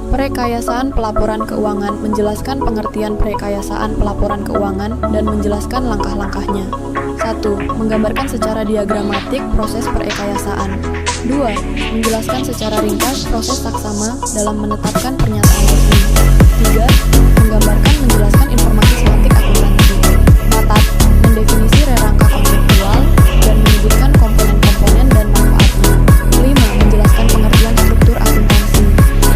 Perekayasaan pelaporan keuangan menjelaskan pengertian perekayasaan pelaporan keuangan dan menjelaskan langkah-langkahnya. 1. Menggambarkan secara diagramatik proses perekayasaan. 2. Menjelaskan secara ringkas proses saksama dalam menetapkan pernyataan resmi. 3. Menggambarkan menjelaskan informasi semantik akuntansi. 4. Mendefinisi rerangka konseptual dan menyebutkan komponen-komponen dan manfaatnya. 5. Menjelaskan pengertian struktur akuntansi.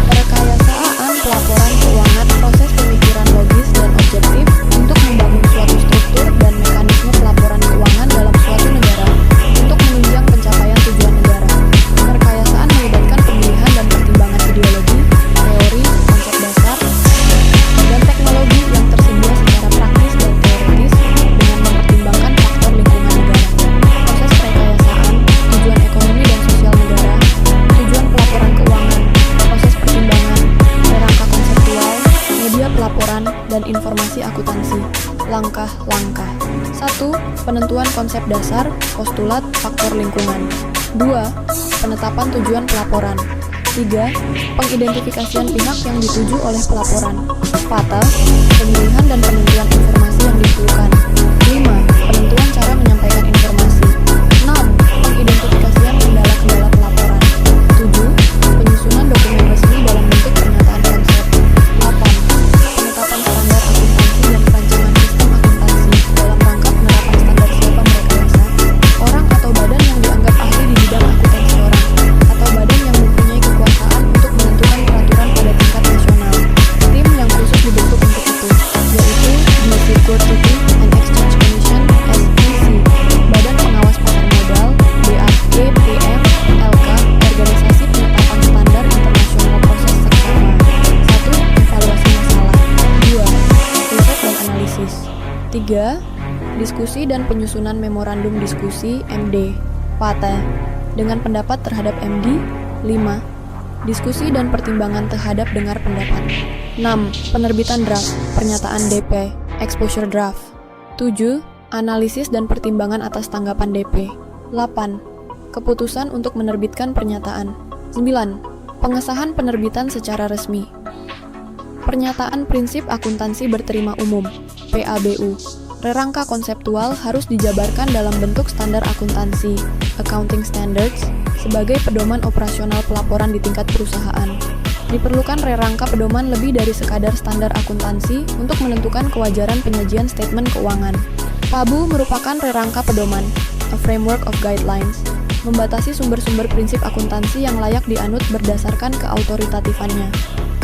Perekayasaan pelaporan keuangan proses pemikiran logis dan objektif untuk membangun suatu struktur dan mekanisme pelaporan keuangan dalam suatu negara untuk menunjang pencapaian tujuan negara. Perekayasaan melibatkan pemilihan dan pertimbangan ideologi, teori, konsep dasar, dan teknologi yang tersedia secara praktis dan teoretis dengan mempertimbangkan faktor lingkungan negara. Proses perekayasaan, tujuan ekonomi dan sosial negara, tujuan pelaporan keuangan, proses pertimbangan, rangka konseptual, media pelaporan, dan informasi akuntansi. Langkah-langkah. 1. Penentuan konsep dasar, postulat, faktor lingkungan. 2. Penetapan tujuan pelaporan. 3. Pengidentifikasian pihak yang dituju oleh pelaporan. 4. Pemilihan dan penentuan informasi yang diperlukan. 5. Penentuan cara menyampaikan informasi. 6. Pengidentifikasian kendala-kendala pelaporan. 7. Penyusunan dokumen resmi dalam bentuk pernyataan konsep. 8. Penetapan standar akuntansi dan perancangan sistem akuntansi dalam rangka penerapan standar siapa merekayasa, orang atau badan yang dianggap ahli di bidang akuntansi orang, atau badan yang mempunyai kekuasaan untuk menentukan peraturan pada tingkat nasional. Tim yang khusus dibentuk untuk itu, yaitu the Securities and Exchange Commission (SEC), Badan Pengawas Pasar Modal (BAPM), LK, Organisasi Penetapan Standar Internasional Proses Saksama. 1. Evaluasi masalah. 2. Riset dan analisis. 3. Diskusi dan penyusunan memorandum diskusi (MD). 4. Dengan pendapat terhadap MD. 5. Diskusi dan pertimbangan terhadap dengar pendapat. 6. Penerbitan draft, pernyataan DP, exposure draft. 7. Analisis dan pertimbangan atas tanggapan DP. 8. Keputusan untuk menerbitkan pernyataan. 9. Pengesahan penerbitan secara resmi. Pernyataan prinsip akuntansi berterima umum, PABU. Rerangka konseptual harus dijabarkan dalam bentuk standar akuntansi, accounting standards, sebagai pedoman operasional pelaporan di tingkat perusahaan. Diperlukan rerangka pedoman lebih dari sekadar standar akuntansi untuk menentukan kewajaran penyajian statement keuangan. PABU merupakan rerangka pedoman, a framework of guidelines, membatasi sumber-sumber prinsip akuntansi yang layak dianut berdasarkan keautoritatifan-nya.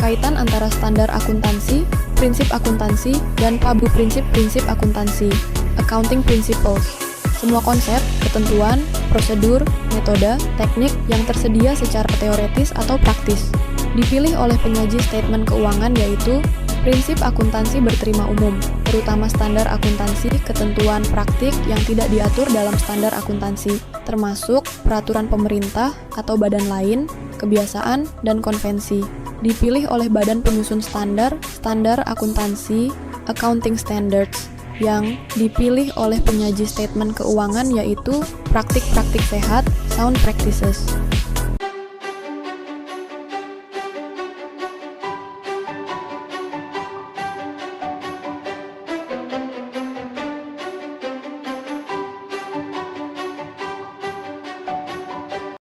Kaitan antara standar akuntansi, prinsip akuntansi, dan PABU prinsip-prinsip akuntansi, accounting principles. Semua konsep, ketentuan, prosedur, metode, teknik yang tersedia secara teoretis atau praktis dipilih oleh penyaji statement keuangan, yaitu prinsip akuntansi berterima umum, terutama standar akuntansi, ketentuan praktik yang tidak diatur dalam standar akuntansi, termasuk peraturan pemerintah atau badan lain, kebiasaan, dan konvensi. Dipilih oleh badan penyusun standar, standar akuntansi, accounting standards, yang dipilih oleh penyaji statement keuangan, yaitu praktik-praktik sehat, sound practices.